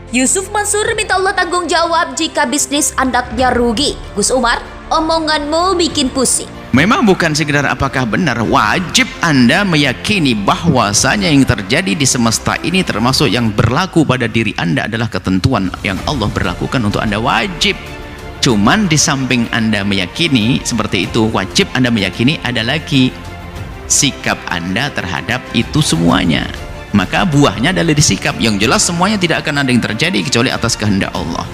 Yusuf Mansur minta Allah tanggung jawab jika bisnis andaknya rugi. Gus Umar, omonganmu bikin pusing. Memang bukan sekedar apakah benar, wajib Anda meyakini bahwasanya yang terjadi di semesta ini termasuk yang berlaku pada diri Anda adalah ketentuan yang Allah berlakukan untuk Anda, wajib. Cuman di samping Anda meyakini seperti itu, wajib Anda meyakini ada lagi sikap Anda terhadap itu semuanya. Maka buahnya adalah di sikap. Yang jelas semuanya tidak akan ada yang terjadi kecuali atas kehendak Allah.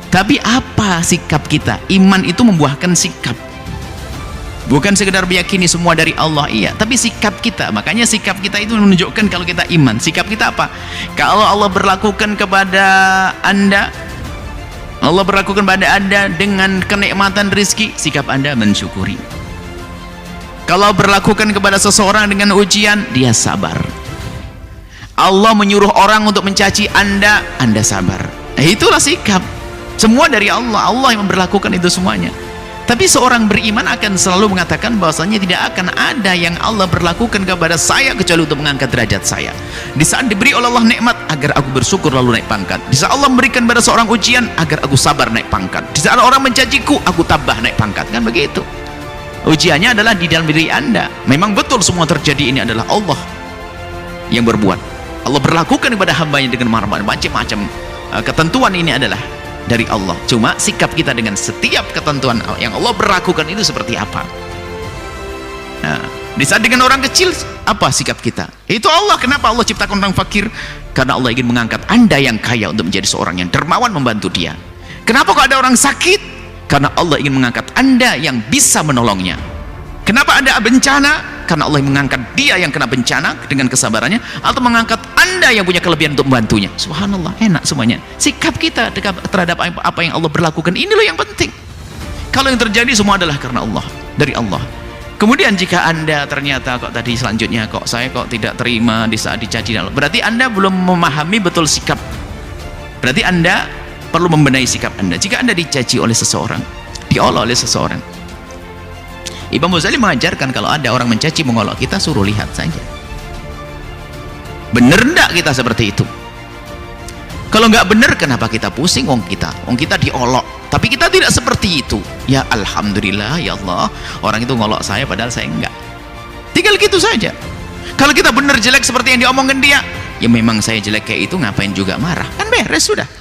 Tapi apa sikap kita? Iman itu membuahkan sikap. Bukan sekedar meyakini semua dari Allah, iya, tapi sikap kita. Makanya sikap kita itu menunjukkan kalau kita iman. Sikap kita apa? Kalau Allah berlakukan kepada Anda, Allah berlakukan pada Anda dengan kenikmatan rizki, sikap Anda mensyukuri. Kalau berlakukan kepada seseorang dengan ujian, dia sabar. Allah menyuruh orang untuk mencaci Anda, Anda sabar. Itulah sikap. Semua dari Allah. Allah yang memberlakukan itu semuanya. Tapi seorang beriman akan selalu mengatakan bahwasanya tidak akan ada yang Allah berlakukan kepada saya kecuali untuk mengangkat derajat saya. Di saat diberi oleh Allah nikmat, agar aku bersyukur lalu naik pangkat. Di saat Allah memberikan pada seorang ujian, agar aku sabar naik pangkat. Di saat orang mencaciku, aku tabah naik pangkat. Kan begitu. Ujiannya adalah di dalam diri Anda. Memang betul semua terjadi ini adalah Allah yang berbuat. Allah berlakukan kepada hambanya dengan macam-macam ketentuan, ini adalah dari Allah. Cuma sikap kita dengan setiap ketentuan yang Allah berlakukan itu seperti apa. Nah, di saat dengan orang kecil, apa sikap kita? Itu Allah. Kenapa Allah ciptakan orang fakir? Karena Allah ingin mengangkat Anda yang kaya untuk menjadi seorang yang dermawan, membantu dia. Kenapa kok ada orang sakit? Karena Allah ingin mengangkat Anda yang bisa menolongnya. Kenapa ada bencana? Karena Allah mengangkat dia yang kena bencana dengan kesabarannya, atau mengangkat Anda yang punya kelebihan untuk membantunya. Subhanallah, enak semuanya. Sikap kita terhadap apa yang Allah berlakukan, ini loh yang penting. Kalau yang terjadi semua adalah karena Allah, dari Allah. Kemudian jika Anda ternyata kok tadi selanjutnya kok saya kok tidak terima di saat dicaci, berarti Anda belum memahami betul sikap. Berarti Anda perlu membenahi sikap Anda. Jika Anda dicaci oleh seseorang, diolah oleh seseorang, Imam Ghazali mengajarkan kalau ada orang mencaci mengolok kita, suruh lihat saja. Benar enggak kita seperti itu? Kalau enggak benar, kenapa kita pusing? Wong kita diolok, tapi kita tidak seperti itu. Ya Alhamdulillah, ya Allah, orang itu ngolok saya padahal saya enggak. Tinggal gitu saja. Kalau kita benar jelek seperti yang diomongin dia, ya memang saya jelek kayak itu, ngapain juga marah? Kan beres sudah.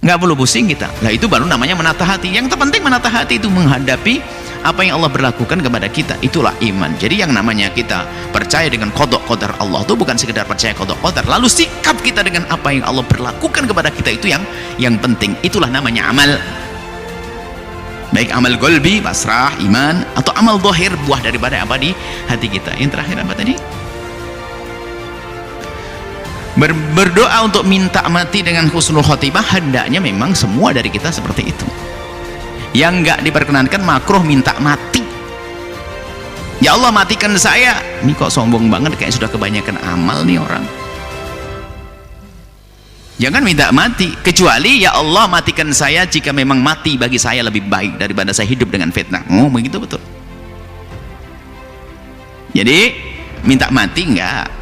Nggak perlu pusing kita. Lah itu baru namanya menata hati. Yang terpenting menata hati itu menghadapi apa yang Allah berlakukan kepada kita. Itulah iman. Jadi yang namanya kita percaya dengan qada qadar Allah itu bukan sekedar percaya qada qadar, lalu sikap kita dengan apa yang Allah berlakukan kepada kita itu yang penting. Itulah namanya amal. Baik amal qalbi, pasrah, iman, atau amal zahir, buah daripada apa di hati kita. Yang terakhir apa tadi? Berdoa untuk minta mati dengan husnul khotimah, hendaknya memang semua dari kita seperti itu. Yang enggak diperkenankan makruh minta mati. Ya Allah matikan saya. Ini kok sombong banget, kayak sudah kebanyakan amal nih orang. Jangan minta mati, kecuali ya Allah matikan saya jika memang mati bagi saya lebih baik daripada saya hidup dengan fitnah. Oh begitu betul. Jadi minta mati enggak.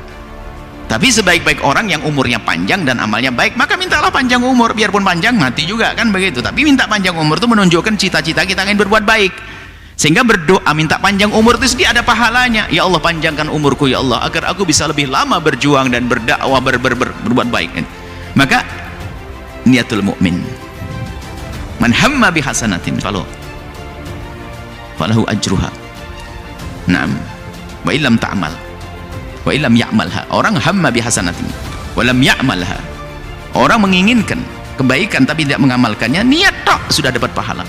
Tapi sebaik-baik orang yang umurnya panjang dan amalnya baik, maka mintalah panjang umur. Biarpun panjang, mati juga kan begitu. Tapi minta panjang umur itu menunjukkan cita-cita kita ingin berbuat baik. Sehingga berdoa minta panjang umur itu sendiri ada pahalanya. Ya Allah panjangkan umurku ya Allah, agar aku bisa lebih lama berjuang dan berdakwah, berbuat baik. Maka niatul mukmin, man hamma bihasanatin falahu ajruha. Naam. Wa illam ta'mal wa illam ya'malha. Orang hamma bihasanatin wa lam ya'malha. Orang menginginkan kebaikan tapi tidak mengamalkannya, niat tok sudah dapat pahala.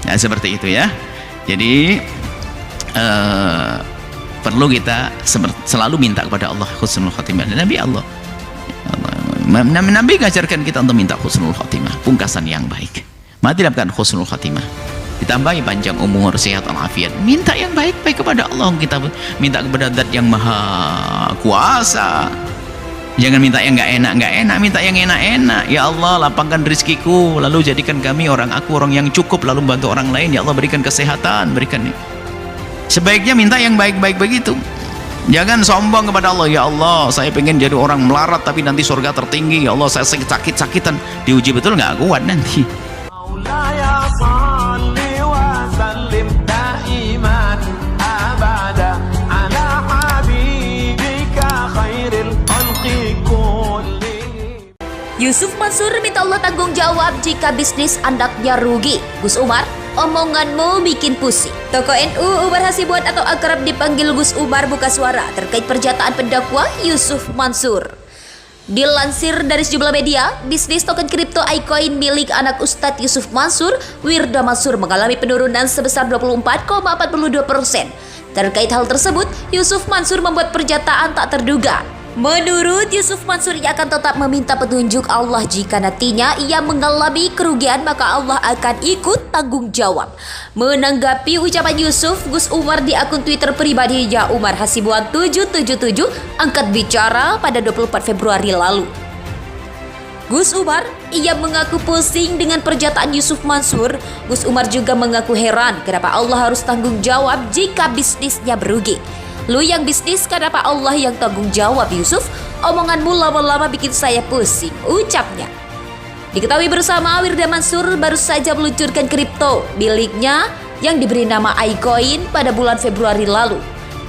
Nah, seperti itu ya. Jadi perlu kita selalu minta kepada Allah husnul khotimah. Dan Nabi mengajarkan kita untuk minta husnul khotimah, pungkasan yang baik. Mati dapatkan husnul khotimah, ditambahi panjang umur, sehat walafiat. Minta yang baik-baik kepada Allah. Kita minta kepada Zat yang Maha Kuasa. Jangan minta yang nggak enak, minta yang enak-enak. Ya Allah lapangkan rizkiku, lalu jadikan kami orang yang cukup, lalu bantu orang lain. Ya Allah berikan kesehatan, berikan. Sebaiknya minta yang baik-baik begitu. Jangan sombong kepada Allah. Ya Allah, saya pengen jadi orang melarat tapi nanti surga tertinggi. Ya Allah, saya sakit-sakitan. Diuji betul nggak? Kuat nanti. مولاي صل وسلم دائما أبدا على حبيبك خير الخلق كلهم. Yusuf Mansur minta Allah tanggung jawab jika bisnis anaknya rugi. Gus Umar, omonganmu bikin pusing. Tokoh NU Umar Hasibuan atau akrab dipanggil Gus Umar buka suara terkait pernyataan pendakwa Yusuf Mansur. Dilansir dari sejumlah media, bisnis token kripto iCoin milik anak Ustadz Yusuf Mansur, Wirda Mansur mengalami penurunan sebesar 24,42%. Terkait hal tersebut, Yusuf Mansur membuat pernyataan tak terduga. Menurut Yusuf Mansur, ia akan tetap meminta petunjuk Allah jika nantinya ia mengalami kerugian maka Allah akan ikut tanggung jawab. Menanggapi ucapan Yusuf, Gus Umar di akun Twitter pribadi Ya Umar Hasibuan 777 angkat bicara pada 24 Februari lalu. Gus Umar, ia mengaku pusing dengan pernyataan Yusuf Mansur. Gus Umar juga mengaku heran kenapa Allah harus tanggung jawab jika bisnisnya berugi. Lu yang bisnis, kenapa Allah yang tanggung jawab Yusuf? Omonganmu lama-lama bikin saya pusing, ucapnya. Diketahui bersama, Wirda Mansur baru saja meluncurkan kripto miliknya yang diberi nama iCoin pada bulan Februari lalu.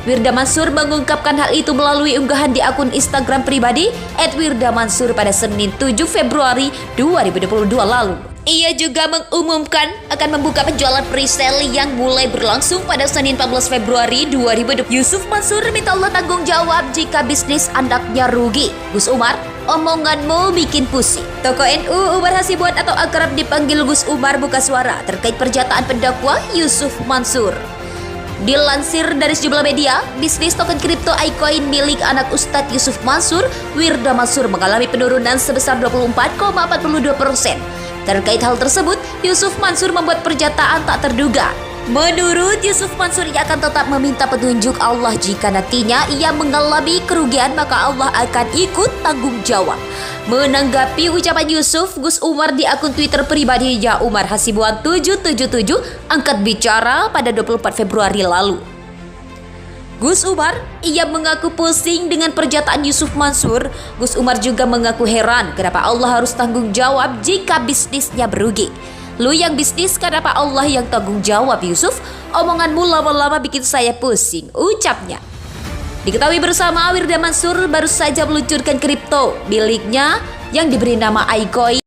Wirda Mansur mengungkapkan hal itu melalui unggahan di akun Instagram pribadi @wirdamansur pada Senin 7 Februari 2022 lalu. Ia juga mengumumkan akan membuka penjualan presale yang mulai berlangsung pada Senin 14 Februari 2020. Yusuf Mansur minta Allah tanggung jawab jika bisnis anaknya rugi. Gus Umar, omonganmu bikin pusing. Tokoh NU Umar Hasibuan atau akrab dipanggil Gus Umar buka suara terkait pernyataan pendakwa Yusuf Mansur. Dilansir dari sejumlah media, bisnis token kripto iCoin milik anak Ustadz Yusuf Mansur, Wirda Mansur mengalami penurunan sebesar 24,42%. Terkait hal tersebut, Yusuf Mansur membuat pernyataan tak terduga. Menurut Yusuf Mansur, ia akan tetap meminta petunjuk Allah jika nantinya ia mengalami kerugian maka Allah akan ikut tanggung jawab. Menanggapi ucapan Yusuf, Gus Umar di akun Twitter pribadi Ya Umar Hasibuan 777 angkat bicara pada 24 Februari lalu. Gus Umar, ia mengaku pusing dengan pernyataan Yusuf Mansur. Gus Umar juga mengaku heran kenapa Allah harus tanggung jawab jika bisnisnya berugi. Lu yang bisnis, kenapa Allah yang tanggung jawab Yusuf? Omonganmu lama-lama bikin saya pusing, ucapnya. Diketahui bersama, Wirda Mansur baru saja meluncurkan kripto miliknya yang diberi nama iCoin.